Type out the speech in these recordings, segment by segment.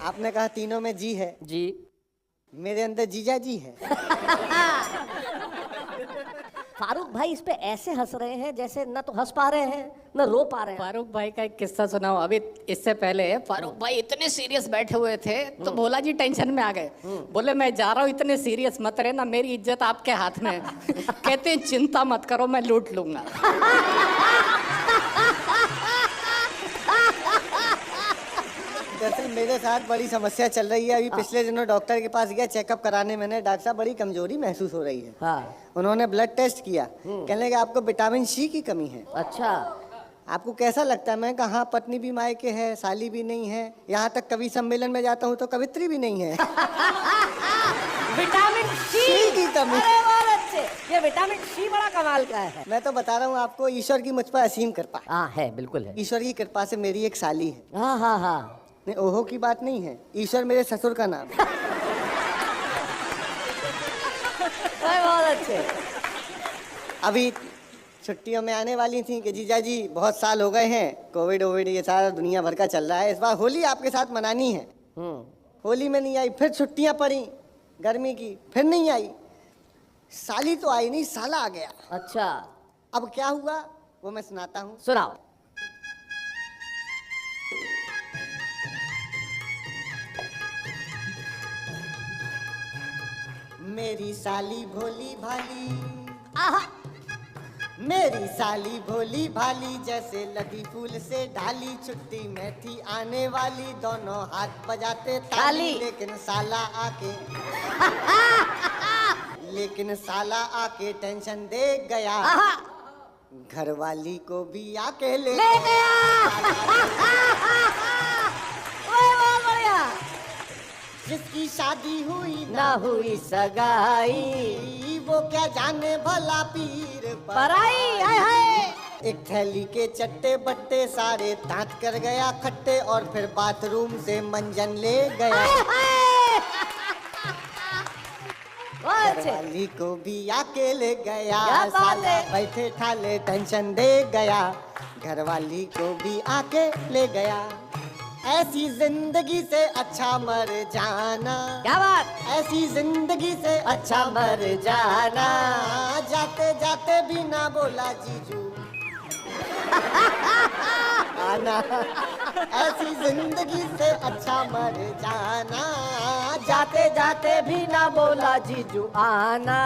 आपने कहा तीनों में जी है। जी। मेरे अंदर जीजा जी है। फारूक भाई इस पे ऐसे हंस रहे हैं जैसे न तो हंस पा रहे हैं न रो पा रहे हैं। फारूक भाई का एक किस्सा सुनाओ। अभी इससे पहले फारूक भाई इतने सीरियस बैठे हुए थे तो भोला जी टेंशन में आ गए। बोले मैं जा रहा हूँ, इतने सीरियस मत रहना, मेरी इज्जत आपके हाथ में है। कहते हैं चिंता मत करो, मैं लूट लूंगा। दरअसल मेरे साथ बड़ी समस्या चल रही है। अभी पिछले दिनों डॉक्टर के पास गया चेकअप कराने। मैंने डॉक्टर साहब बड़ी कमजोरी महसूस हो रही है। हाँ। उन्होंने ब्लड टेस्ट किया, कहने लगे आपको विटामिन सी की कमी है। अच्छा। आपको कैसा लगता है? मैं कहा पत्नी भी मायके है, साली भी नहीं है, यहाँ तक कवि सम्मेलन में जाता हूँ तो कवित्री भी नहीं है। विटामिन सी की कमी। अरे बहुत अच्छे, ये विटामिन सी बड़ा कमाल का है। मैं तो बता रहा हूँ आपको, ईश्वर की मुझ पर असीम कृपा। हाँ है, बिल्कुल है। ईश्वर की कृपा से मेरी एक साली है। हाँ हाँ हाँ। नहीं, ओहो की बात नहीं है, ईश्वर मेरे ससुर का नाम है। बहुत अच्छे। अभी छुट्टियों में आने वाली थी कि जीजा जी बहुत साल हो गए हैं, कोविड वोविड ये सारा दुनिया भर का चल रहा है, इस बार होली आपके साथ मनानी है। होली में नहीं आई, फिर छुट्टियां पड़ी गर्मी की, फिर नहीं आई। साली तो आई नहीं, साला आ गया। अच्छा, अब क्या हुआ वो मैं सुनाता हूँ। सुनाओ। मेरी साली भोली भाली, आहा। मेरी साली भोली भाली, जैसे लदी फूल से ढाली, छुट्टी में थी आने वाली, दोनों हाथ बजाते ताली। लेकिन साला आके टेंशन दे गया, घर वाली को भी आके ले गया। बहुत बढ़िया। जिसकी शादी हुई ना हुई सगाई, वो क्या जाने भला पीर पराई। हाय हाय। एक थैली के चट्टे बट्टे सारे दांत कर गया खट्टे, और फिर बाथरूम से मंजन ले गया। घरवाली को भी आके ले गया, साला बैठे ठाले टेंशन दे गया, घरवाली को भी आके ले गया। ऐसी जिंदगी से अच्छा मर जाना। क्या बात। ऐसी जिंदगी से अच्छा मर जाना, जाते जाते भी ना बोला जीजू आना। ऐसी जिंदगी से अच्छा मर जाना, जाते जाते भी ना बोला जीजू आना।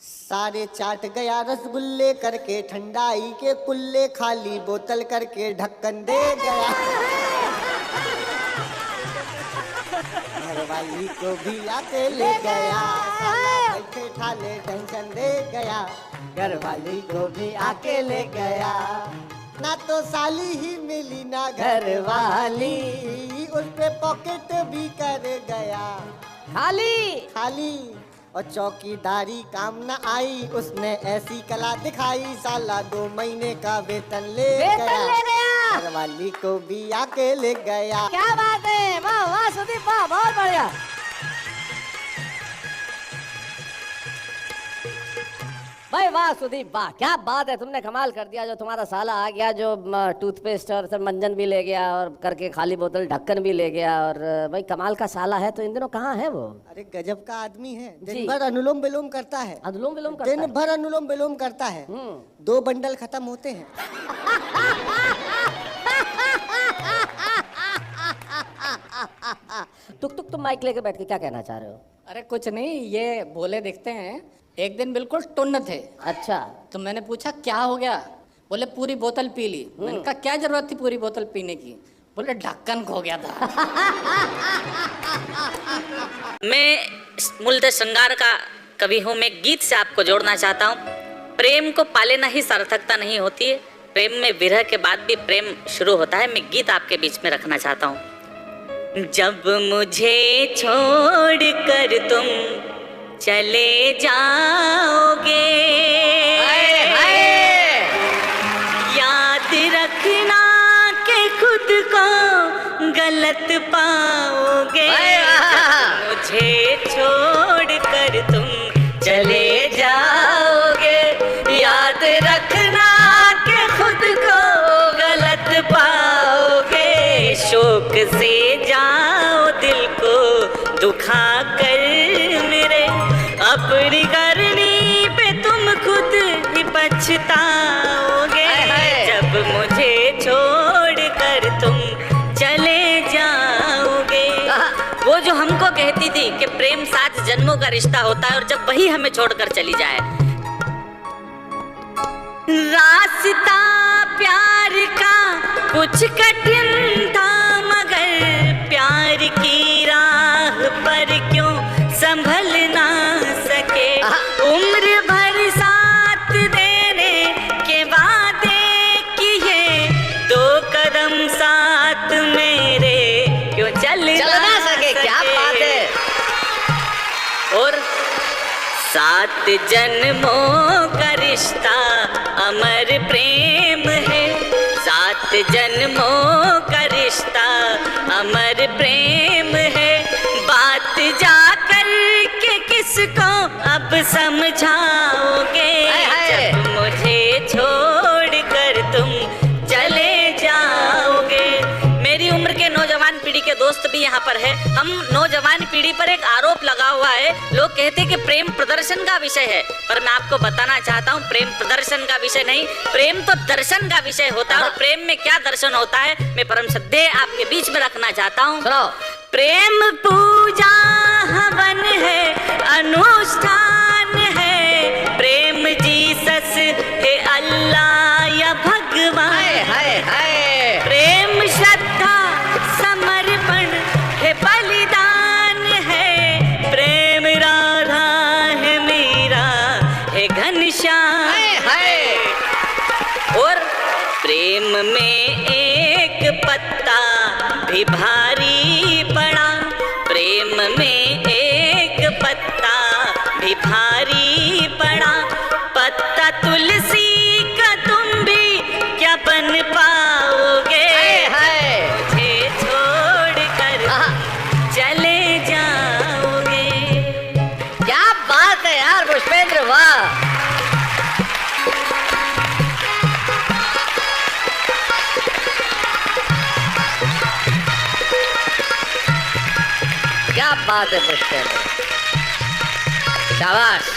सारे चाट गया रसगुल्ले करके, ठंडाई के कुल्ले, खाली बोतल करके ढक्कन दे गया। घरवाली को भी आके ले गया, साला बैठे ठाले टेंशन दे गया, घरवाली को भी आके ले गया। ना तो साली ही मिली ना घरवाली, उस पे पॉकेट भी कर गया खाली खाली। और चौकीदारी काम न आई, उसने ऐसी कला दिखाई, साला 2 महीने का वेतन ले गया, घरवाली को भी आके ले गया। क्या बात है, वाह वाह सुदीप वाह, बहुत बढ़िया। भाई वाह सुदीप वाह, क्या बात है, तुमने कमाल कर दिया। जो तुम्हारा साला आ गया, जो टूथपेस्ट और सब मंजन भी ले गया, और करके खाली बोतल ढक्कन भी ले गया, और भाई कमाल का साला है। तो इन दिनों कहाँ है वो? अरे गजब का आदमी है, दिन भर अनुलोम विलोम करता है। अनुलोम विलोम करता है? दिन भर अनुलोम विलोम करता है। 2 बंडल खत्म होते हैं। टुक टुक तुम माइक लेके बैठ के क्या कहना चाह रहे हो? अरे कुछ नहीं, ये भोले दिखते हैं, एक दिन बिल्कुल टुन्न थे। अच्छा। तो मैंने पूछा क्या हो गया? बोले पूरी बोतल पी ली। मैंने कहा क्या जरूरत थी पूरी बोतल पीने की? बोले ढक्कन खो गया था। मैं मूलतः श्रृंगार का कवि हूँ। मैं गीत से आपको जोड़ना चाहता हूँ। प्रेम को पालेना ही सार्थकता नहीं होती है, प्रेम में विरह के बाद भी प्रेम शुरू होता है। मैं गीत आपके बीच में रखना चाहता हूँ। जब मुझे छोड़ कर तुम चले जाओगे, याद रखना कि खुद को गलत पाओगे। मुझे छोड़ कर तुम चले जाओगे, याद रखना कि खुद को गलत पाओगे। शोक रोक से जाओ दिल को दुखा कर मेरे, अपनी करनी पे तुम खुद ही पछताओगे जब मुझे छोड़ कर तुम चले जाओगे। वो जो हमको कहती थी कि प्रेम 7 जन्मों का रिश्ता होता है और जब वही हमें छोड़कर चली जाए। रास्ता प्यार का कुछ कठिन था मगर प्यार की राह पर क्यों संभल ना सके। उम्र भर साथ देने के वादे किए, 2 कदम साथ मेरे क्यों चल ना सके। क्या बात है। और 7 जन्मों का रिश्ता अमर प्रेम है, 7 जन्मों का रिश्ता अमर प्रेम है। बात जा कर के किसको अब समझाओगे जब मुझे छोड़ कर तुम चले जाओगे। मेरी उम्र के नौजवान पीढ़ी के दोस्त भी यहाँ पर है। हम नौजवान पीढ़ी पर एक आरोप लगा हुआ है, लोग कहते हैं कि प्रेम प्रदर्शन का विषय है, पर मैं आपको बताना चाहता हूँ प्रेम प्रदर्शन का विषय नहीं, प्रेम तो दर्शन का विषय होता है। और प्रेम में क्या दर्शन होता है मैं परम श्रद्धेय आपके बीच में रखना चाहता हूँ। प्रेम पूजा हवन है, अनुष्ठान है, प्रेम जीसस है अल्लाह या भगवान। प्रेम श्रद्धा समर्पण है, बलिदान है, प्रेम राधा है, मीरा है, घनश्याम। और प्रेम में एक पत्ता भी भारी पड़ा, प्रेम में एक पत्ता भी भारी पड़ा, पत्ता तुलसी का तुम भी क्या बन पाओगे मुझे छोड़ कर चले जाओगे। क्या बात है यार पुष्पेंद्र, वाह। क्या बात है पुष्पेंद्र, शाबाश।